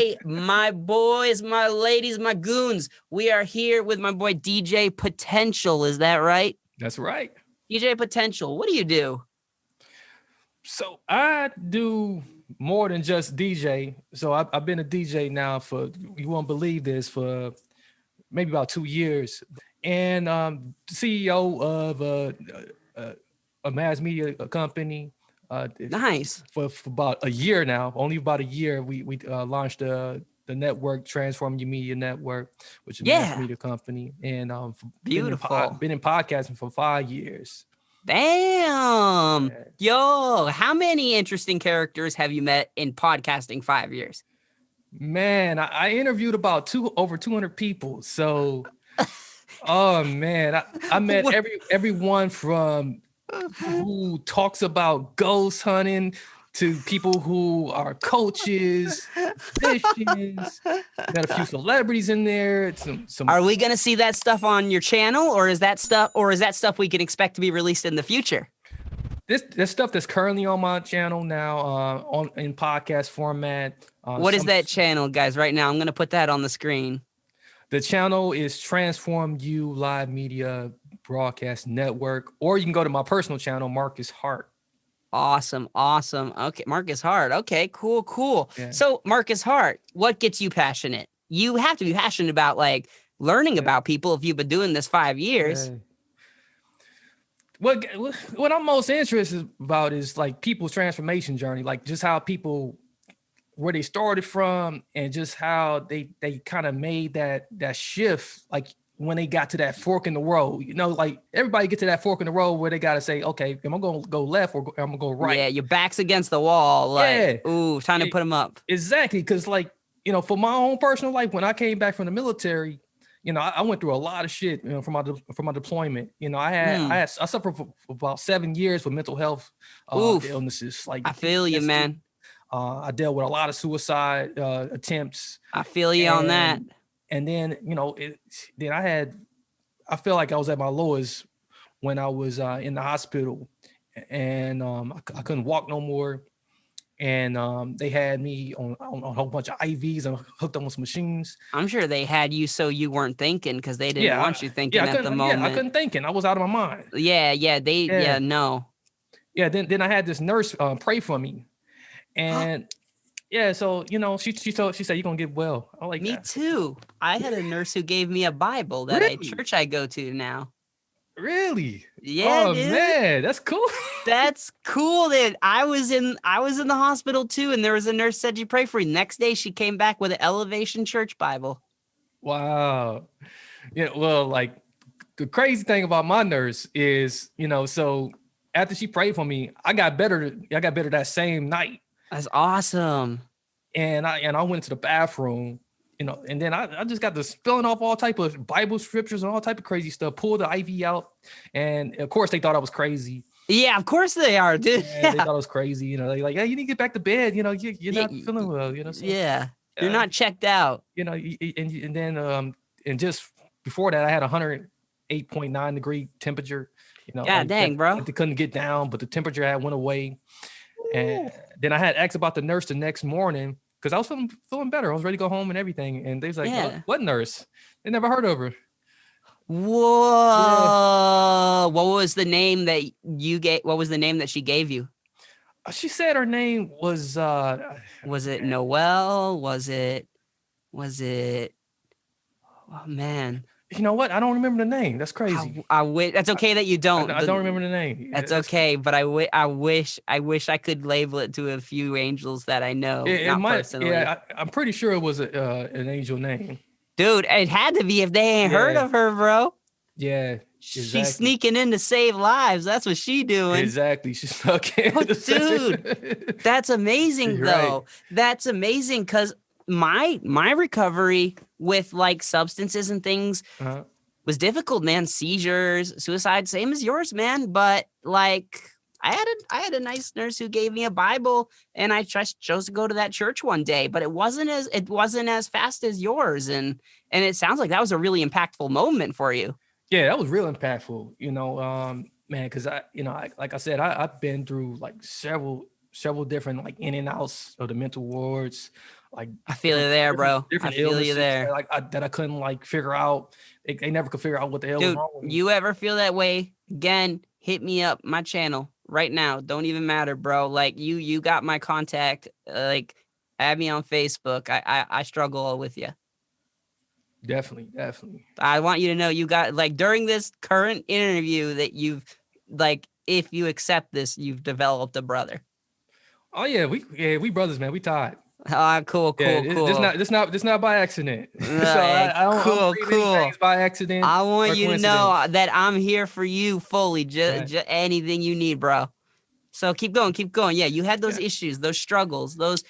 Hey, my boys, my ladies, my goons. We are here with my boy DJ Potential. Is that right? That's right. DJ Potential, what do you do? So I do more than just DJ. So I've been a DJ now for, you won't believe this, for maybe about 2 years. And CEO of a mass media company. Nice. For about a year now, only about a year, we launched the network, Transform Your Media Network, which is a mass media company. And beautiful. Been in podcasting for 5 years. Damn. Yeah. Yo, how many interesting characters have you met in podcasting 5 years? Man, I interviewed about over 200 people. So, oh man, I met everyone from who talks about ghost hunting to people who are coaches, musicians. Got a few celebrities in there. Some. Are we gonna see that stuff on your channel, or is that stuff we can expect to be released in the future? This stuff that's currently on my channel now, in podcast format. What is that channel, guys? Right now, I'm gonna put that on the screen. The channel is Transform You Live Media Broadcast Network, or you can go to my personal channel, Marcus Hart. Awesome. Okay, Marcus Hart. Okay, cool. Yeah. So, Marcus Hart, what gets you passionate? You have to be passionate about like learning about people if you've been doing this 5 years. What I'm most interested about is like people's transformation journey, like just how people, where they started from, and just how they kind of made that shift, like when they got to that fork in the road. You know, like everybody get to that fork in the road where they got to say, okay, am I going to go left or am I going to go right? Yeah, your back's against the wall. Like, ooh, time to put them up. Exactly, because like, you know, for my own personal life, when I came back from the military, you know, I went through a lot of shit, you know, from my deployment. You know, I suffered for about 7 years with mental health illnesses. Like, I feel you, man. I dealt with a lot of suicide attempts. I feel you on that. And then, you know, I feel like I was at my lowest when I was in the hospital, and I couldn't walk no more. And they had me on a whole bunch of IVs and hooked up on some machines. I'm sure they had you so you weren't thinking, because they didn't want you thinking at the moment. Yeah, I couldn't think. I was out of my mind. No. Yeah, then I had this nurse pray for me. And yeah, so, you know, she said, you're going to get well. I'm like, me too. I had a nurse who gave me a Bible that really? a church I go to now. Really? Yeah. Oh, dude. Man, that's cool. That's cool. Dude. I was in the hospital too, and there was a nurse said you pray for you. Next day she came back with an Elevation Church Bible. Wow. Yeah, well, like the crazy thing about my nurse is, you know, so after she prayed for me, I got better that same night. That's awesome. And I went to the bathroom, you know, and then I just got to spilling off all type of Bible scriptures and all type of crazy stuff, pulled the IV out. And of course they thought I was crazy. Yeah, of course they are, dude. Yeah. They thought I was crazy. You know, they're like, hey, you need to get back to bed. You know, you're not feeling well, you know? So, you're not checked out. You know, and then, and just before that, I had 108.9 degree temperature. You know, God dang, bro. They couldn't get down, but the temperature had went away. And then I had asked about the nurse the next morning, because I was feeling better. I was ready to go home and everything. And they was like, what nurse? They never heard of her. Whoa. Yeah. What was the name that you gave? What was the name that she gave you? She said her name was it Noelle? Was it? Oh man. You know what? I don't remember the name. That's crazy. That's okay that you don't. I don't remember the name. That's okay, but I wish I could label it to a few angels that I know. Personally. Yeah, I'm pretty sure it was an angel name. Dude, it had to be if they ain't heard of her, bro. Yeah. Exactly. She's sneaking in to save lives. That's what she doing. Exactly. She's snuck in. Oh, dude, that's amazing, though. Right. That's amazing, because my recovery with like substances and things was difficult, man. Seizures, suicide, same as yours, man. But like I had a nice nurse who gave me a Bible, and I just chose to go to that church one day. But it wasn't as fast as yours, and it sounds like that was a really impactful moment for you. Yeah, that was real impactful. You know, man, because like I said, I've been through like several several different like in and outs of the mental wards. Like I feel you there, bro. Different I feel illnesses you there. that I couldn't like figure out. They never could figure out what the hell was wrong with me. You ever feel that way? Again, hit me up, my channel right now. Don't even matter, bro. Like you got my contact. Like add me on Facebook. I struggle with you. Definitely. I want you to know you got like during this current interview that you've like, if you accept this, you've developed a brother. Oh yeah, we brothers, man. We tied. Cool. This not by accident. So I don't believe things by accident. I want you to know that I'm here for you fully. Just anything you need, bro. So keep going. Yeah, you had those issues, those struggles, those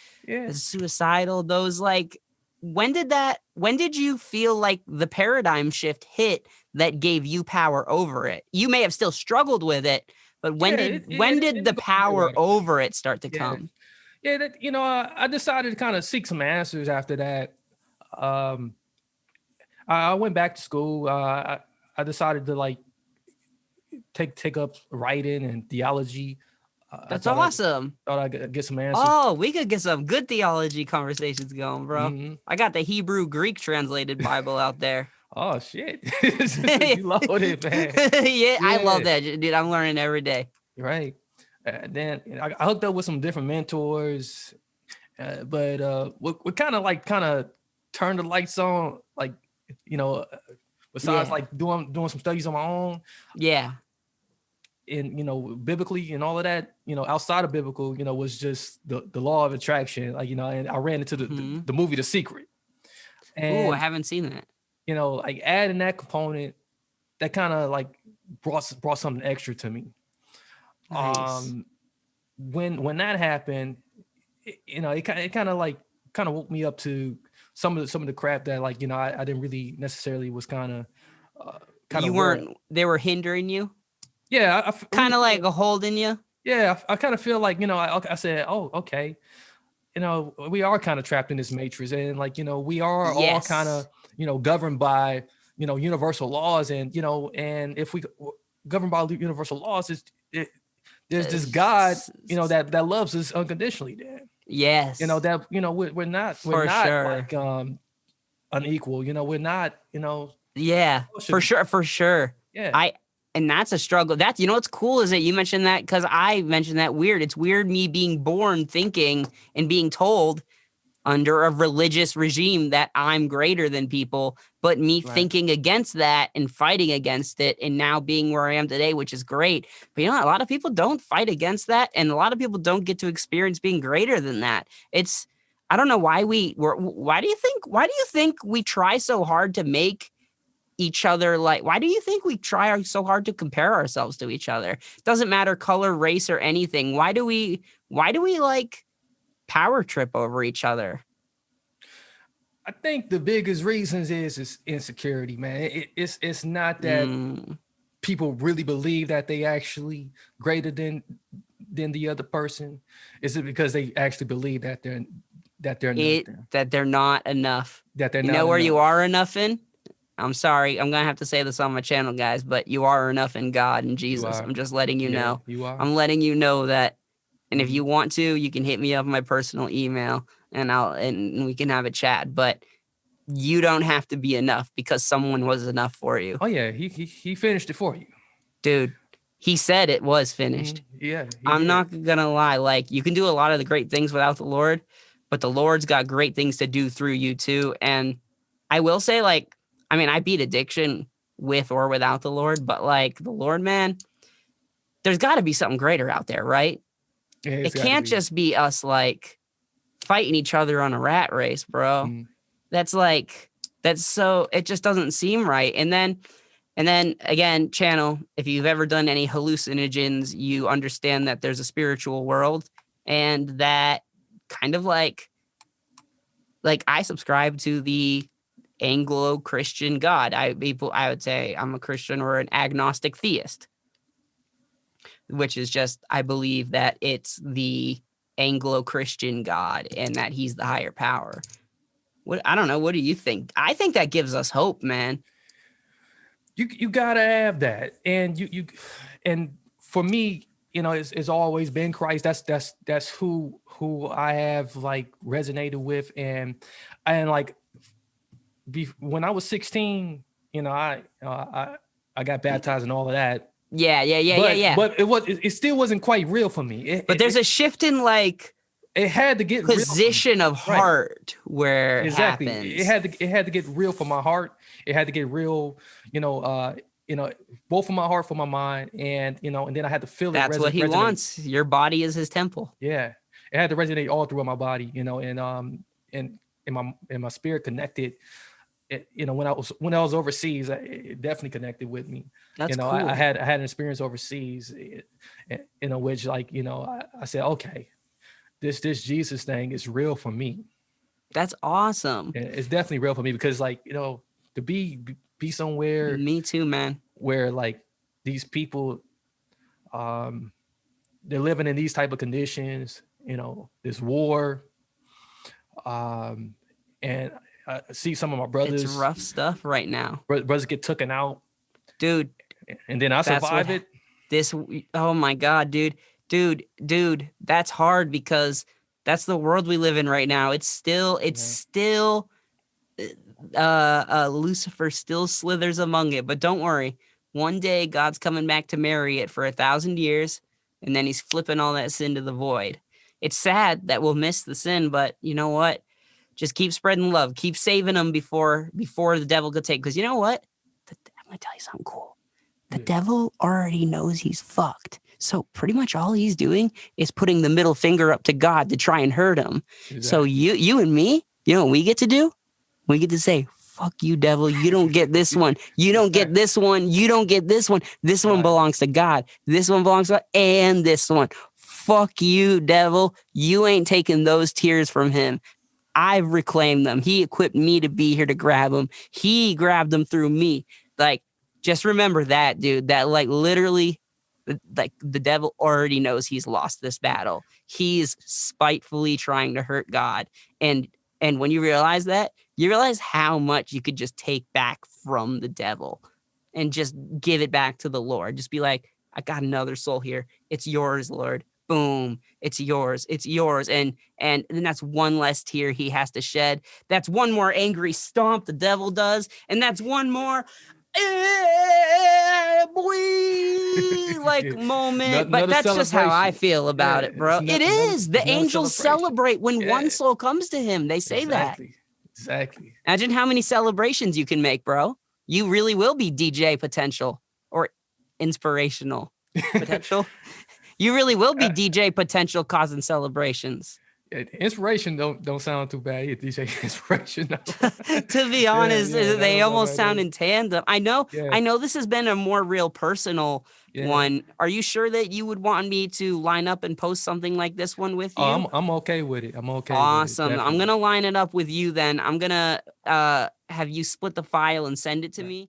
suicidal, those like. When did you feel like the paradigm shift hit that gave you power over it? You may have still struggled with it, but when did the power over it start to come? Yeah, I decided to kind of seek some answers after that. I went back to school. I decided to like take up writing and theology. That's awesome. Thought I'd get some answers. Oh, we could get some good theology conversations going, bro. Mm-hmm. I got the Hebrew Greek translated Bible out there. Oh shit. You loaded, man. Yeah, I love that, dude. I'm learning every day. Right. Then I hooked up with some different mentors, but what kind of turned the lights on, like, besides like doing some studies on my own. Yeah. And biblically and all of that, outside of biblical, was just the law of attraction. Like, and I ran into the movie The Secret. And I haven't seen that. Like adding that component, that kind of like brought something extra to me. Nice. When that happened, it kind of woke me up to some of the crap that like, I didn't really necessarily was kind of you weren't, they were hindering you. Yeah, I kind of like a holding you. Yeah, I kind of feel like, I said, oh, okay, we are kind of trapped in this matrix, and like, we are all kind of, governed by, universal laws, and and if we govern by universal laws, there's this God, that loves us unconditionally. Dan. Yes. That we're not like unequal. We're not. Yeah, for sure. Yeah. And that's a struggle. That's, what's cool is that you mentioned that, because I mentioned that It's weird me being born thinking and being told under a religious regime that I'm greater than people, but me thinking against that and fighting against it, and now being where I am today, which is great. But a lot of people don't fight against that, and a lot of people don't get to experience being greater than that. I don't know why why do you think we try so hard to make each other like, why do you think we try so hard to compare ourselves to each other? Doesn't matter color, race, or anything. Why do we like power trip over each other? I think the biggest reasons is insecurity, man. It's not that people really believe that they actually greater than the other person. Is it because they actually believe that they're not enough? That they're not know where enough. You are enough in? I'm sorry, I'm going to have to say this on my channel, guys, but you are enough in God and Jesus. I'm just letting you know. You are. I'm letting you know that. And if you want to, you can hit me up on my personal email and we can have a chat. But you don't have to be enough because someone was enough for you. Oh, yeah. He finished it for you. Dude, he said it was finished. Yeah. I'm not going to lie. Like, you can do a lot of the great things without the Lord, but the Lord's got great things to do through you too. And I will say, like, I beat addiction with or without the Lord, but like the Lord, man, there's got to be something greater out there, right? Yeah, it can't just be us like fighting each other on a rat race, bro. That's so, it just doesn't seem right. And then again, channel, if you've ever done any hallucinogens, you understand that there's a spiritual world, and that kind of like I subscribe to the Anglo-Christian God. I would say I'm a Christian or an agnostic theist, which is just, I believe that it's the Anglo-Christian God and that he's the higher power. I don't know. What do you think? I think that gives us hope, man. You gotta have that. And and for me, you know, it's always been Christ. That's who I have like resonated with, and like when I was 16, you know, I got baptized and all of that. Yeah. But it still wasn't quite real for me. But there's a shift in like it had to get position real of heart where it happens. It had to get real for my heart. It had to get real, you know, both for my heart, for my mind, and you know, and then I had to feel it. That's what he wants. Your body is his temple. Yeah, it had to resonate all throughout my body, you know, and my spirit connected. You know, when I was overseas, it definitely connected with me. That's cool. I had an experience overseas, in which, like, you know, I said, okay, this Jesus thing is real for me. That's awesome. It's definitely real for me because, like, you know, to be somewhere. Me too, man. Where like these people, they're living in these type of conditions. You know, this war, and I see some of my brothers. It's rough stuff right now. Brothers get taken out, dude. And then I survive it. Oh my God, dude. That's hard because that's the world we live in right now. It's still, Lucifer still slithers among it. But don't worry, one day God's coming back to marry it for 1,000 years, and then he's flipping all that sin to the void. It's sad that we'll miss the sin, but you know what? Just keep spreading love. Keep saving them before the devil could take. Because you know what? I'm going to tell you something cool. The devil already knows he's fucked. So pretty much all he's doing is putting the middle finger up to God to try and hurt him. Exactly. So you and me, you know what we get to do? We get to say, fuck you, devil. You don't get this one. You don't get this one. You don't get this one. This one belongs to God. This one belongs to God. And this one. Fuck you, devil. You ain't taking those tears from him. I've reclaimed them. He equipped me to be here to grab them. He grabbed them through me. Like, just remember that, dude, that like literally, like the devil already knows he's lost this battle. He's spitefully trying to hurt God. And when you realize that, you realize how much you could just take back from the devil and just give it back to the Lord. Just be like, I got another soul here. It's yours, Lord. Boom. It's yours. It's yours. And then that's one less tear he has to shed. That's one more angry stomp the devil does. And that's one more like moment. But that's just how I feel about it, bro. It is. The angels celebrate when one soul comes to him. They say that. Exactly. Imagine how many celebrations you can make, bro. You really will be DJ potential or inspirational potential. You really will be DJ potential causing celebrations. Inspiration don't sound too bad. DJ inspiration. To be honest, they almost sound in tandem. I know this has been a more real personal one. Are you sure that you would want me to line up and post something like this one with you? I'm okay with it. I'm okay. Awesome. With it, I'm gonna line it up with you then. I'm gonna have you split the file and send it to me.